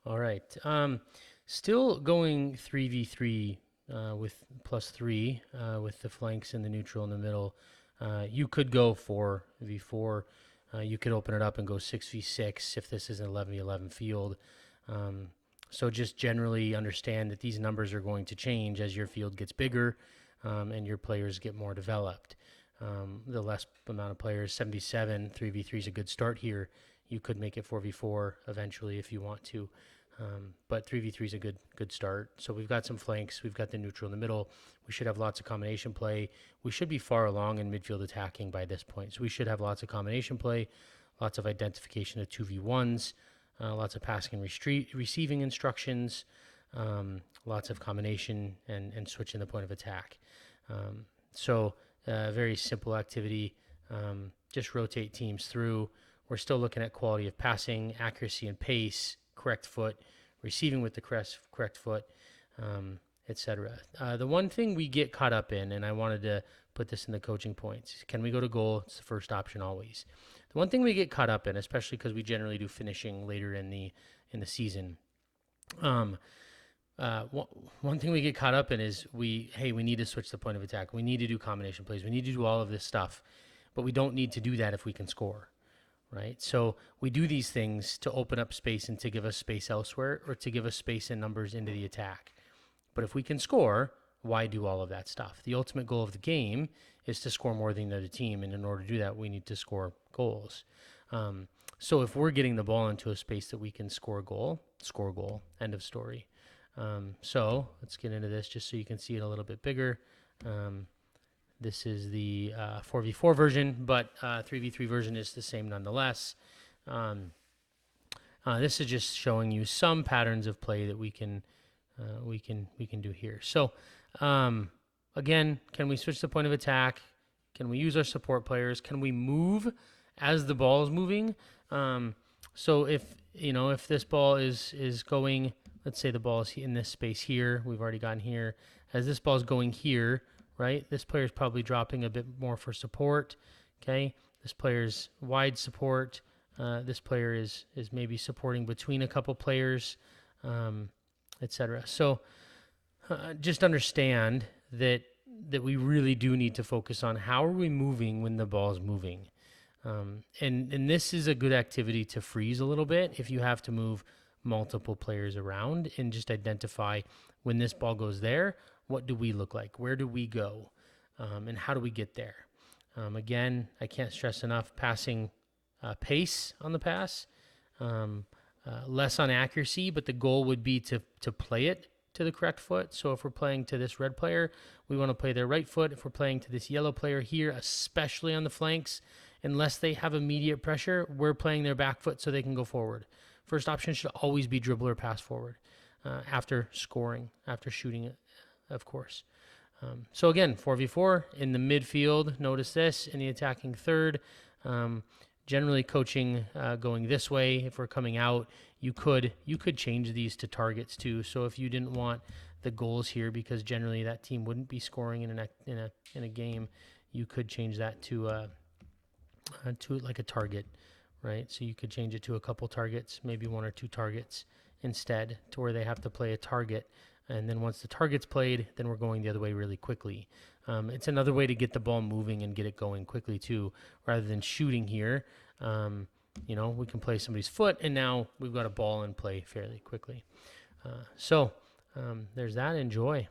All right. Still going 3v3 with +3 with the flanks and the neutral in the middle. You could go 4v4. You could open it up and go 6v6 if this is an 11v11 field. Um, so just generally understand that these numbers are going to change as your field gets bigger and your players get more developed. The less amount of players, 77, 3v3 is a good start here. You could make it 4v4 eventually if you want to. But 3v3 is a good start. So we've got some flanks. We've got the neutral in the middle. We should have lots of combination play. We should be far along in midfield attacking by this point. So we should have lots of combination play, lots of identification of 2v1s, lots of passing and receiving instructions, lots of combination and switching the point of attack. Very simple activity. Just rotate teams through. We're still looking at quality of passing, accuracy and pace, correct foot, receiving with the correct foot, etc. The one thing we get caught up in, and I wanted to put this in the coaching points, can we go to goal? It's the first option always. The one thing we get caught up in, especially because we generally do finishing later in the season, one thing we get caught up in is we need to switch the point of attack. We need to do combination plays. We need to do all of this stuff, but we don't need to do that if we can score. Right? So we do these things to open up space and to give us space elsewhere or to give us space and numbers into the attack. But if we can score, why do all of that stuff? The ultimate goal of the game is to score more than the other team. And in order to do that, we need to score goals. So if we're getting the ball into a space that we can score goal, end of story. So let's get into this just so you can see it a little bit bigger. This is the 4v4 version, but 3v3 version is the same nonetheless. This is just showing you some patterns of play that we can do here. So again, can we switch the point of attack? Can we use our support players? Can we move as the ball is moving? So if this ball is going, let's say the ball is in this space here, we've already gotten here. As this ball is going here, right? This player is probably dropping a bit more for support. Okay, this player's wide support. This player is maybe supporting between a couple players, etc. So just understand that we really do need to focus on how are we moving when the ball is moving, and this is a good activity to freeze a little bit if you have to move multiple players around and just identify when this ball goes there. What do we look like? Where do we go? And how do we get there? Again, I can't stress enough passing pace on the pass, less on accuracy, but the goal would be to play it to the correct foot. So if we're playing to this red player, we want to play their right foot. If we're playing to this yellow player here, especially on the flanks, unless they have immediate pressure, we're playing their back foot so they can go forward. First option should always be dribble or pass forward after scoring, after shooting it, of course. So again, 4v4 in the midfield. Notice this in the attacking third. Generally coaching going this way. If we're coming out, you could change these to targets too. So if you didn't want the goals here, because generally that team wouldn't be scoring in a game, you could change that to like a target, right? So you could change it to a couple targets, maybe one or two targets instead, to where they have to play a target. And then once the target's played, then we're going the other way really quickly. It's another way to get the ball moving and get it going quickly too, rather than shooting here. We can play somebody's foot, and now we've got a ball in play fairly quickly. So there's that. Enjoy.